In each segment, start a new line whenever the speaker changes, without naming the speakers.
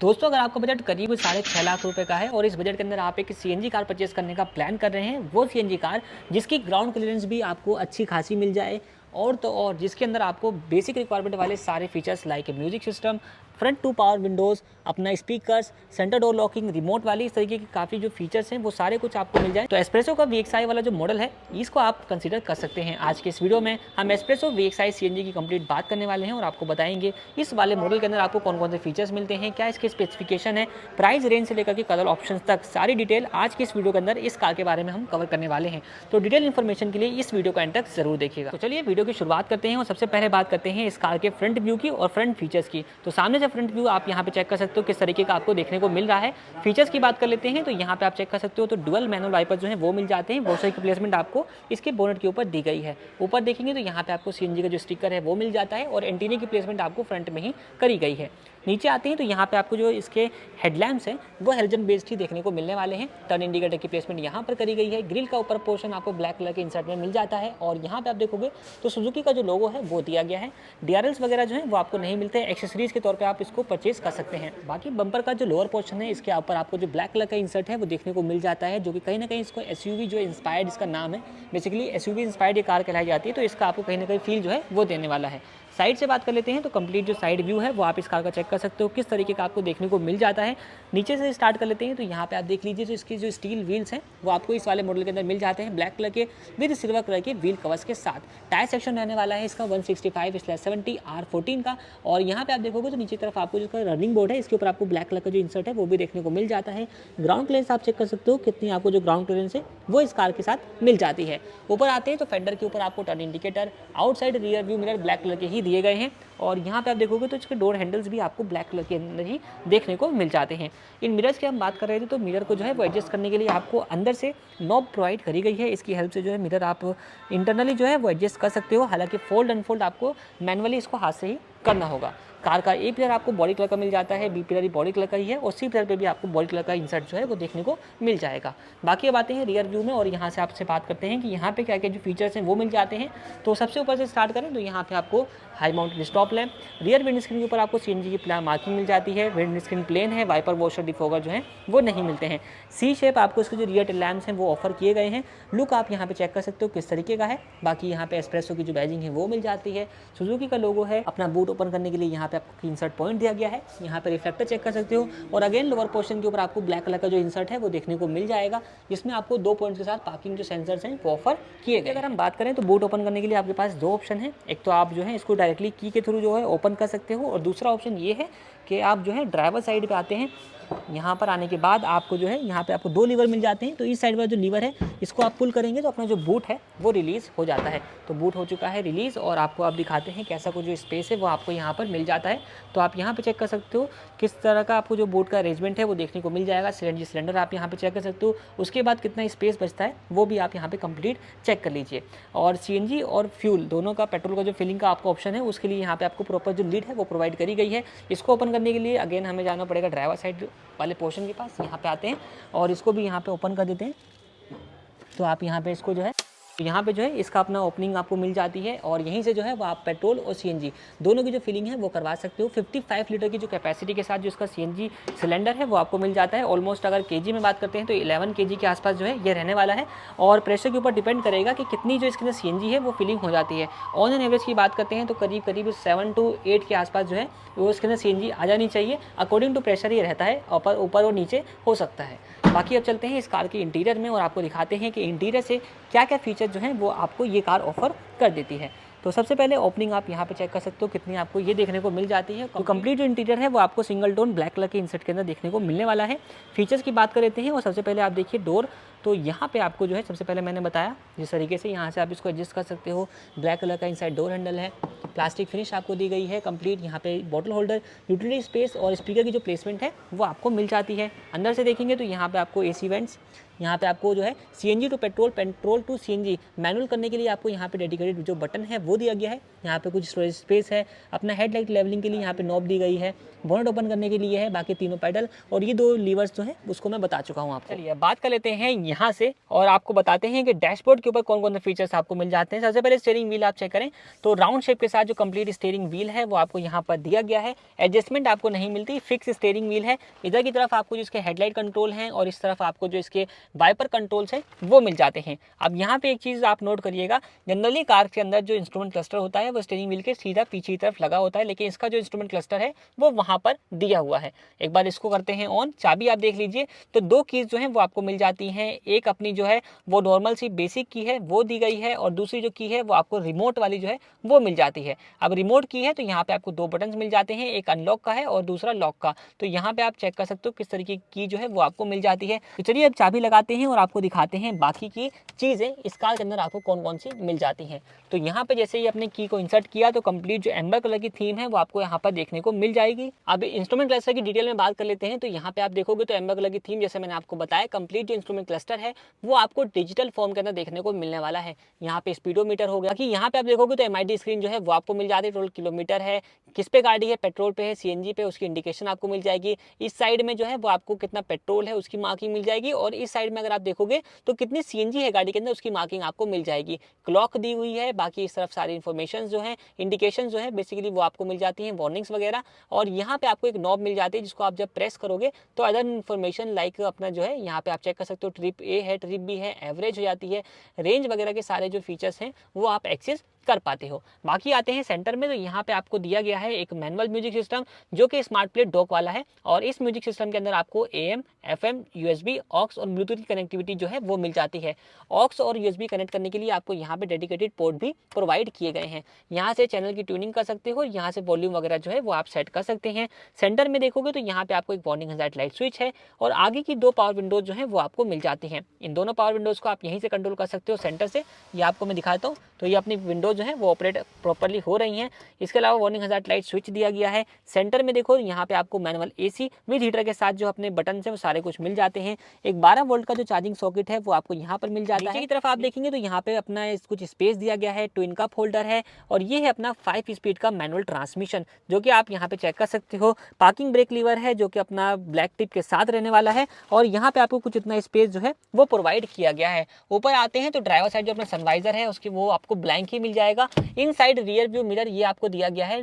दोस्तों अगर आपका बजट करीब 6.5 लाख रुपए का है और इस बजट के अंदर आप एक सीएनजी कार परचेस करने का प्लान कर रहे हैं, वो सीएनजी कार जिसकी ग्राउंड क्लियरेंस भी आपको अच्छी खासी मिल जाए और तो और जिसके अंदर आपको बेसिक रिक्वायरमेंट वाले सारे features like music system, front two power windows, अपना speakers, center door locking, remote वाली इस तरीके की काफ़ी जो फीचर्स हैं वो सारे कुछ आपको मिल जाए तो एस्प्रेसो का VXI वाला जो मॉडल है इसको आप कंसीडर कर सकते हैं। आज के इस वीडियो में हम एस्प्रेसो VXI सीएनजी की कंप्लीट बात करने वाले हैं और आपको बताएंगे इस वाले मॉडल के अंदर आपको कौन कौन से फीचर्स मिलते हैं, क्या इसके स्पेसिफिकेशन है, प्राइस रेंज से लेकर के कलर ऑप्शन तक सारी डिटेल आज की इस वीडियो के अंदर इस कार के बारे में हम कवर करने वाले हैं। तो डिटेल इन्फॉर्मेशन के लिए इस वीडियो को एंड तक जरूर देखिएगा। तो चलिए वीडियो की शुरुआत करते हैं और सबसे पहले बात करते हैं इस कार के फ्रंट व्यू की और फ्रंट फीचर्स की। तो सामने से फ्रंट व्यू आप यहाँ पे चेक कर सकते हो किस तरीके का आपको देखने को मिल रहा है। फीचर्स की बात कर लेते हैं तो यहाँ पे आप चेक कर सकते हो तो डुअल मैनुअल वाइपर जो है वो मिल जाते हैं। वॉशर की प्लेसमेंट आपको इसके बोनेट के ऊपर दी गई है। ऊपर देखेंगे तो यहाँ पे आपको सीएनजी का जो स्टिकर है वो मिल जाता है और एंटीना की प्लेसमेंट आपको फ्रंट में ही करी गई है। नीचे आते हैं तो यहाँ पे आपको जो इसके हेडलैम्प्स हैं वो हेलोजन बेस्ड ही देखने को मिलने वाले हैं। टर्न इंडिकेटर की प्लेसमेंट यहाँ पर करी गई है। ग्रिल का ऊपर पोर्शन आपको ब्लैक कलर के इंसर्ट में मिल जाता है और यहाँ पे आप देखोगे तो सुजुकी का जो लोगो है वो दिया गया है। डीआरएल्स वगैरह जो है वो आपको नहीं मिलते, एक्सेसरीज के तौर पे आप इसको परचेज कर सकते हैं। बाकी बम्पर का जो लोअर पोर्शन है इसके ऊपर आपको जो ब्लैक कलर का इंसर्ट है वो देखने को मिल जाता है, जो कि कहीं ना कहीं इसको एसयूवी जो इंस्पायर्ड इसका नाम है, बेसिकली एसयूवी इंस्पायर्ड ये कार कहलाई जाती है, तो इसका आपको कहीं ना कहीं फील जो है वो देने वाला है। साइड से बात कर लेते हैं तो कंप्लीट जो साइड व्यू है वो आप इस कार का चेक कर सकते हो किस तरीके का आपको देखने को मिल जाता है। नीचे से स्टार्ट कर लेते हैं तो यहाँ पे आप देख लीजिए जो इसकी जो स्टील व्हील्स हैं वो आपको इस वाले मॉडल के अंदर मिल जाते हैं, ब्लैक कलर के विद सिल्वर कलर के व्हील कवर्स के साथ। टायर सेक्शन रहने वाला है इसका 165/70 R14 का। और यहाँ पे आप देखोगे तो नीचे तरफ आपको जो रनिंग बोर्ड है इसके ऊपर आपको ब्लैक कलर का जो इंसर्ट है वो भी देखने को मिल जाता है। ग्राउंड क्लियरेंस आप चेक कर सकते हो कितनी आपको जो ग्राउंड क्लियरेंस है वो इस कार के साथ मिल जाती है। ऊपर आते हैं तो फेंडर के ऊपर आपको turn indicator, outside rear view mirror black colour के ही दिए गए हैं और यहाँ पे आप देखोगे तो इसके डोर हैंडल्स भी आपको ब्लैक कलर के अंदर ही देखने को मिल जाते हैं। इन मिरर्स की हम बात कर रहे थे तो मिरर को जो है वो एडजस्ट करने के लिए आपको अंदर से नॉब प्रोवाइड करी गई है। इसकी हेल्प से जो है मिरर आप इंटरनली जो है वो एडजस्ट कर सकते हो। हालांकि फोल्ड अनफोल्ड आपको मैनुअली इसको हाथ से ही करना होगा। कार का ए पिलर आपको बॉडी कलर का मिल जाता है, बी पिलर भी बॉडी कलर का ही है और सी पिलर पे भी आपको बॉडी कलर का इंसर्ट जो है वो देखने को मिल जाएगा। बाकी अब आते हैं रियर व्यू में और यहाँ से आपसे बात करते हैं कि यहाँ पे क्या क्या जो फीचर्स हैं वो मिल जाते हैं। तो सबसे ऊपर से स्टार्ट करें तो यहाँ पे आपको high mounted stop lamp, rear wind screen के ऊपर आपको सीएनजी की प्लान मार्किंग मिल जाती है। विंड स्क्रीन प्लेन है, वाइपर वॉशर डिफोगर जो है वो नहीं मिलते हैं। सी शेप आपको इसके जो रियर टेल लैम्प्स हैं वो ऑफर किए गए हैं। लुक आप यहाँ पे चेक कर सकते हो किस तरीके का है। बाकी यहाँ पे एस्प्रेसो की जो बैजिंग है वो मिल जाती है। सुजुकी का लोगो है। अपना बूट ओपन करने के लिए यहाँ पे आपको इंसर्ट पॉइंट दिया गया है। यहाँ पे रिफ्लेक्टर चेक कर सकते हो और अगेन लोअर पोर्शन के ऊपर आपको ब्लैक कलर का जो इंसर्ट है वो देखने को मिल जाएगा, जिसमें आपको 2 पॉइंट्स के साथ पार्किंग जो सेंसर्स हैं वो ऑफर किए गए। अगर हम बात करें तो बूट ओपन करने के लिए आपके पास 2 ऑप्शन है। एक तो आप जो है इसको डायरेक्टली की के थ्रू जो है ओपन कर सकते हो और दूसरा ऑप्शन ये है कि आप जो है ड्राइवर साइड पे आते हैं। यहाँ पर आने के बाद आपको जो है यहाँ पे आपको 2 लीवर मिल जाते हैं। तो इस साइड वाला जो लीवर है इसको आप पुल करेंगे तो अपना जो बूट है वो रिलीज़ हो जाता है। तो बूट हो चुका है रिलीज़ और आपको आप दिखाते हैं कैसा कुछ जो स्पेस है वो आपको यहाँ पर मिल जाता है। तो आप यहाँ पे चेक कर सकते हो किस तरह का आपको जो बूट का अरेंजमेंट है वो देखने को मिल जाएगा। सीएनजी सिलेंडर आप यहाँ पे चेक कर सकते हो, उसके बाद कितना स्पेस बचता है वो भी आप यहाँ पे कंप्लीट चेक कर लीजिए। और सीएनजी और फ्यूल दोनों का पेट्रोल का जो फिलिंग का आपको ऑप्शन है उसके लिए यहाँ पे आपको प्रॉपर जो लीड है वो प्रोवाइड करी गई है। इसको ओपन करने के लिए अगेन हमें जाना पड़ेगा ड्राइवर साइड वाले पोर्शन के पास। यहाँ पे आते हैं और इसको भी यहाँ पे ओपन कर देते हैं। तो आप यहाँ पे इसको जो है तो यहाँ पे जो है इसका अपना ओपनिंग आपको मिल जाती है और यहीं से जो है वो आप पेट्रोल और सीएनजी दोनों की जो फिलिंग है वो करवा सकते हो। 55 लीटर की जो कैपेसिटी के साथ जो इसका सीएनजी सिलेंडर है वो आपको मिल जाता है। ऑलमोस्ट अगर केजी में बात करते हैं तो 11 केजी के आसपास जो है ये रहने वाला है और प्रेशर के ऊपर डिपेंड करेगा कि कितनी जो इसके अंदर सीएनजी है वो फिलिंग हो जाती है। ऑन एन एवरेज की बात करते हैं तो करीब करीब 7 to 8 के आसपास जो है वो इसके अंदर सीएनजी आ जानी चाहिए। अकॉर्डिंग टू प्रेशर ये रहता है, ऊपर और नीचे हो सकता है। बाकी अब चलते हैं इस कार के इंटीरियर में और आपको दिखाते हैं कि इंटीरियर से क्या क्या फीचर जो हैं वो आपको ये कार ऑफर कर देती है। तो सबसे पहले ओपनिंग आप यहाँ पे चेक कर सकते हो कितनी आपको ये देखने को मिल जाती है। तो कंप्लीट जो इंटीरियर है वो आपको सिंगल टोन ब्लैक कलर के इंसर्ट के अंदर देखने को मिलने वाला है। फीचर्स की बात कर लेते हैं और सबसे पहले आप देखिए डोर। तो यहाँ पे आपको जो है सबसे पहले मैंने बताया जिस तरीके से यहाँ से आप इसको एडजस्ट कर सकते हो। ब्लैक कलर का इनसाइड डोर हैंडल है, प्लास्टिक फिनिश आपको दी गई है कंप्लीट। यहाँ पे बॉटल होल्डर, यूटिलिटी स्पेस और स्पीकर की जो प्लेसमेंट है वो आपको मिल जाती है। अंदर से देखेंगे तो यहाँ पे आपको एसी वेंट्स, यहाँ पे आपको जो है CNG to petrol, petrol to CNG manual करने के लिए आपको यहाँ पे डेडिकेटेड जो बटन है वो दिया गया है। यहाँ पे कुछ स्टोरेज स्पेस है, अपना हेडलाइट लेवलिंग के लिए यहाँ पे नॉब दी गई है, बोनट ओपन करने के लिए है, बाकी तीनों पैडल और ये 2 लीवर्स जो है उसको मैं बता चुका हूँ आपको। चलिए बात कर लेते हैं यहाँ से और आपको बताते हैं कि डैशबोर्ड के ऊपर कौन कौन से फीचर्स आपको मिल जाते हैं। सबसे पहले स्टीयरिंग व्हील आप चेक करें तो राउंड शेप के साथ जो कंप्लीट स्टीयरिंग व्हील है वो आपको यहाँ पर दिया गया है। एडजस्टमेंट आपको नहीं मिलती, फिक्स स्टीयरिंग व्हील है। इधर की तरफ आपको जो इसके हेडलाइट कंट्रोल हैं और इस तरफ आपको जो इसके वाइपर कंट्रोल्स हैं वो मिल जाते हैं। अब यहाँ पे एक चीज़ आप नोट करिएगा, जनरली कार के अंदर जो इंस्ट्रूमेंट क्लस्टर होता है वो स्टीयरिंग व्हील के सीधा पीछे की तरफ लगा होता है, लेकिन इसका जो इंस्ट्रूमेंट क्लस्टर है वो वहाँ पर दिया हुआ है। एक बार इसको करते हैं ऑन, चाबी आप देख लीजिए तो 2 कीज जो है वो आपको मिल जाती हैं। एक अपनी जो है वो नॉर्मल सी बेसिक की है वो दी गई है और दूसरी जो की है वो आपको रिमोट वाली जो है वो मिल जाती है। अब रिमोट की है तो यहाँ पे आपको 2 बटन मिल जाते हैं, एक अनलॉक का है और दूसरा लॉक का। तो यहाँ पे आप चेक कर सकते हो किस तरीके की जो है वो आपको मिल जाती है। तो चलिए अब चाबी लगाते हैं और आपको दिखाते हैं बाकी की चीज़ें इस कार के अंदर आपको कौन कौन सी मिल जाती हैं। तो यहाँ पे जैसे ही अपने की को इंसर्ट किया तो कंप्लीट जो एम्बर कलर की थीम है वो आपको यहाँ पर देखने को मिल जाएगी। अब इंस्ट्रूमेंट क्लस्टर की डिटेल में बात कर लेते हैं तो यहाँ पे आप देखोगे तो एम्बर कलर की थीम जैसे मैंने आपको बताया, कंप्लीट जो इंस्ट्रूमेंट क्लस्टर है वो आपको डिजिटल फॉर्म के अंदर देखने को मिलने वाला है। यहाँ पे स्पीडोमीटर हो गया कि यहाँ पे आप देखोगे तो MID स्क्रीन जो है वो आपको मिल जाती है, टोटल किलोमीटर है, किस पे गाड़ी है, पेट्रोल पे है, CNG पे, उसकी इंडिकेशन आपको मिल जाएगी। इस साइड में जो है वो आपको कितना पेट्रोल है उसकी मार्किंग मिल जाएगी और इस साइड में अगर आप देखोगे तो कितनी CNG है गाड़ी के अंदर उसकी मार्किंग आपको मिल जाएगी। क्लॉक दी हुई है, बाकी इस तरफ सारी इन्फॉर्मेशन जो है, इंडिकेशन जो है बेसिकली वो आपको मिल जाती हैं, वार्निंग्स वगैरह। और यहाँ पे आपको एक नॉब मिल जाती है जिसको आप जब प्रेस करोगे तो अदर इन्फॉर्मेशन लाइक अपना जो है यहाँ पे आप चेक कर सकते हो, ट्रिप A है, ट्रिप B है, एवरेज हो जाती है, रेंज वगैरह के सारे जो फीचर्स हैं वो आप एक्सेस कर पाते हो। बाकी आते हैं सेंटर में तो यहाँ पे आपको दिया गया है एक मैनुअल म्यूजिक सिस्टम जो कि स्मार्ट प्ले डॉक वाला है और इस म्यूजिक सिस्टम के अंदर आपको AM, FM, USB, ऑक्स और ब्लूटूथ की कनेक्टिविटी जो है वो मिल जाती है। ऑक्स और USB कनेक्ट करने के लिए आपको यहाँ पे डेडिकेटेड पोर्ट भी प्रोवाइड किए गए हैं। यहाँ से चैनल की ट्यूनिंग कर सकते हो, यहाँ से वॉल्यूम वगैरह जो है वो आप सेट कर सकते हैं। सेंटर में देखोगे तो यहाँ पे आपको एक वार्निंग हेडलाइट लाइट स्विच है और आगे की 2 पावर विंडोज जो है वो आपको मिल जाती हैं। इन दोनों पावर विंडोज को आप यहीं से कंट्रोल कर सकते हो सेंटर से। ये आपको मैं दिखाता हूँ तो ये अपनी विंडो जो है वो ऑपरेट प्रॉपर्ली हो रही हैं। इसके अलावा वार्निंग हजार्ड लाइट स्विच दिया गया है। सेंटर में देखो यहाँ पे आपको मैनुअल AC विद हीटर के साथ जो अपने बटन है वो सारे कुछ मिल जाते हैं। एक 12 वोल्ट का जो चार्जिंग सॉकेट है वो आपको यहाँ पर मिल जाता है। नीचे की तरफ आप देखेंगे तो यहाँ पे अपना कुछ स्पेस दिया गया है, ट्विन कप होल्डर है और ये है अपना 5 स्पीड का मैनुअल ट्रांसमिशन जो कि आप यहाँ पे चेक कर सकते हो। पार्किंग ब्रेक लीवर है जो कि अपना ब्लैक टिप के साथ रहने वाला है और यहाँ पे आपको कुछ इतना स्पेस जो है वो प्रोवाइड किया गया है। ऊपर आते हैं तो ड्राइवर साइड जो अपना सनवाइजर है उसकी वो आपको ब्लैंक ही मिल जाएगा। इन साइड रियर व्यू मिरर ये आपको दिया गया है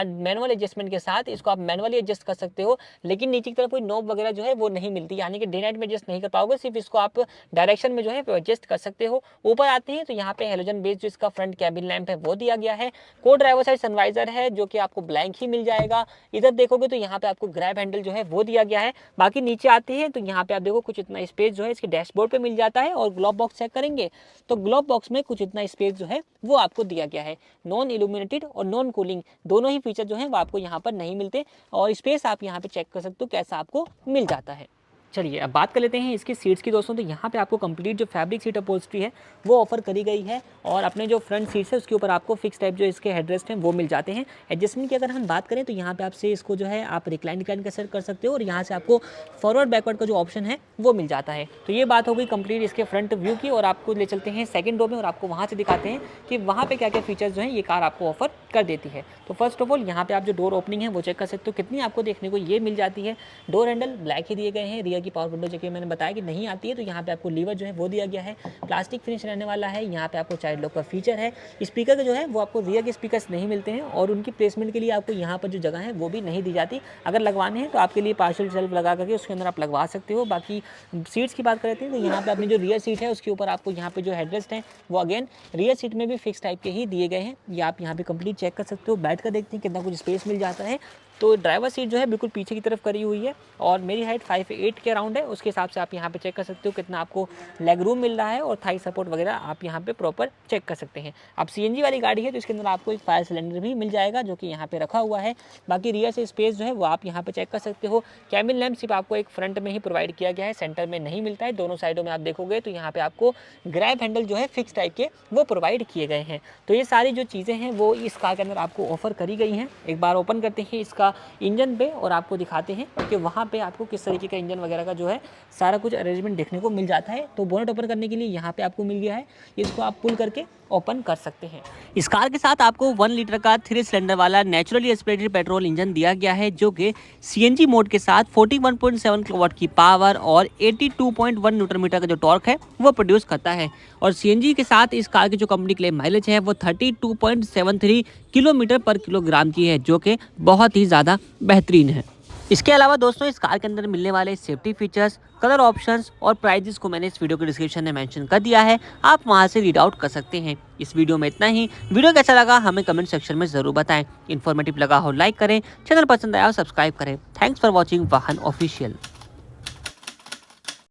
मैनुअल एडजस्टमेंट के साथ, इसको आप मैनुअली एडजस्ट कर सकते हो लेकिन नीचे की तरफ कोई नॉब वगैरह जो है वो नहीं मिलती, यानी कि डे नाइट में एडजस्ट नहीं कर पाओगे, सिर्फ इसको आप डायरेक्शन में जो है एडजस्ट कर सकते हो। ऊपर आते हैं तो यहाँ पे हेलोजन बेस जो इसका फ्रंट कैबिन लैंप है वो दिया गया है। को ड्राइवर साइड सनवाइजर है जो कि आपको ब्लैंक ही मिल जाएगा। इधर देखोगे तो यहाँ पे आपको ग्रैब हैंडल जो है वो दिया गया है। बाकी नीचे आते हैं तो यहाँ पे आप देखो कुछ इतना स्पेस जो है इसके डैशबोर्ड पे मिल जाता है और ग्लोब बॉक्स चेक करेंगे तो ग्लोब बॉक्स में कुछ इतना स्पेस जो है वो आपको दिया गया है। नॉन इल्यूमिनेटेड और नॉन कूलिंग दोनों ही फीचर जो है वो आपको यहाँ पर नहीं मिलते और स्पेस आप यहाँ पे चेक कर सकते हो कैसा आपको मिल जाता है। चलिए अब बात कर लेते हैं इसकी सीट्स की दोस्तों। तो यहाँ पे आपको कंप्लीट जो फैब्रिक सीट अपहोल्स्ट्री है वो ऑफर करी गई है और अपने जो फ्रंट सीट्स है उसके ऊपर आपको फिक्स टाइप जो इसके हेडरेस्ट हैं वो मिल जाते हैं। एडजस्टमेंट की अगर हम बात करें तो यहाँ पे आपसे इसको जो है आप रिक्लाइन कैसे कर सकते हो और यहाँ से आपको फॉरवर्ड बैकवर्ड का जो ऑप्शन है वो मिल जाता है। तो ये बात हो गई कंप्लीट इसके फ्रंट व्यू की और आपको ले चलते हैं सेकंड रो में और आपको वहाँ से दिखाते हैं कि वहाँ पे क्या क्या फीचर्स जो हैं ये कार आपको ऑफर कर देती है। तो फर्स्ट ऑफ ऑल यहाँ पे आप जो डोर ओपनिंग है वो चेक कर सकते हो कितनी आपको देखने को ये मिल जाती है। डोर हैंडल ब्लैक ही दिए गए हैं। रियर की पावर विंडो जो कि मैंने बताया कि नहीं आती है तो यहाँ पे आपको लीवर जो है वो दिया गया है, प्लास्टिक फिनिश रहने वाला है। यहाँ पे आपको चाइल्ड लॉक का फीचर है। स्पीकर जो है वो आपको रियर के स्पीकर्स नहीं मिलते हैं और उनकी प्लेसमेंट के लिए आपको यहाँ पर जो जगह है वो भी नहीं दी जाती। अगर लगवाने हैं तो आपके लिए पार्शियल शेल्फ लगा करके उसके अंदर आप लगवा सकते हो। बाकी सीट्स की बात करते हैं तो यहाँ पे अपनी जो रियर सीट है उसके ऊपर आपको यहाँ पे जो हेडरेस्ट है वो अगेन रियर सीट में भी फिक्स टाइप के ही दिए गए हैं। ये आप यहाँ पे कंप्लीट चेक कर सकते हो। बैठ कर देखते हैं कितना कुछ स्पेस मिल जाता है। तो ड्राइवर सीट जो है बिल्कुल पीछे की तरफ करी हुई है और मेरी हाइट 5'8" के अराउंड है, उसके हिसाब से आप यहाँ पे चेक कर सकते हो कितना आपको लेग रूम मिल रहा है और थाई सपोर्ट वगैरह आप यहाँ पे प्रॉपर चेक कर सकते हैं। अब CNG वाली गाड़ी है तो इसके अंदर आपको एक फायर सिलेंडर भी मिल जाएगा जो कि यहाँ पे रखा हुआ है। बाकी रियर से स्पेस जो है वो आप यहाँ पे चेक कर सकते हो। कैबिन लैंप सिर्फ आपको एक फ्रंट में ही प्रोवाइड किया गया है, सेंटर में नहीं मिलता है। दोनों साइडों में आप देखोगे तो यहाँ पे आपको ग्रैब हैंडल जो है फिक्स टाइप के वो प्रोवाइड किए गए हैं। तो ये सारी जो चीज़ें हैं वो इस कार के अंदर आपको ऑफर करी गई हैं। एक बार ओपन करते हैं इस कार इसका इंजन पे और आपको दिखाते हैं कि वहाँ पे आपको किस तरीके का इंजन वगैरह का जो है सारा कुछ अरेंजमेंट देखने को मिल जाता है। तो बोनट ओपन करने के लिए यहाँ पे आपको मिल गया है, इसको आप पुल करके ओपन कर सकते हैं। इस कार के साथ आपको 1 लीटर का 3 सिलेंडर वाला नेचुरली एस्पिरेटेड पेट्रोल इंजन दिया गया है, जो कि सीएनजी मोड के साथ 41.7 किलोवाट की पावर और 82.1 न्यूटन मीटर का जो टॉर्क है वो प्रोड्यूस करता है। और सीएनजी के साथ इस कार की जो कंपनी क्लेम माइलेज है वो 32.73 किलोमीटर पर किलोग्राम की है, जो कि बहुत ही ज़्यादा बेहतरीन है। इसके अलावा दोस्तों इस कार के अंदर मिलने वाले सेफ्टी फीचर्स, कलर ऑप्शंस और प्राइजेस को मैंने इस वीडियो के डिस्क्रिप्शन में मेंशन कर दिया है, आप वहां से रीड आउट कर सकते हैं। इस वीडियो में इतना ही। वीडियो कैसा लगा हमें कमेंट सेक्शन में ज़रूर बताएं। इन्फॉर्मेटिव लगा हो लाइक करें, चैनल पसंद आया हो सब्सक्राइब करें। थैंक्स फॉर वॉचिंग वाहन ऑफिशियल।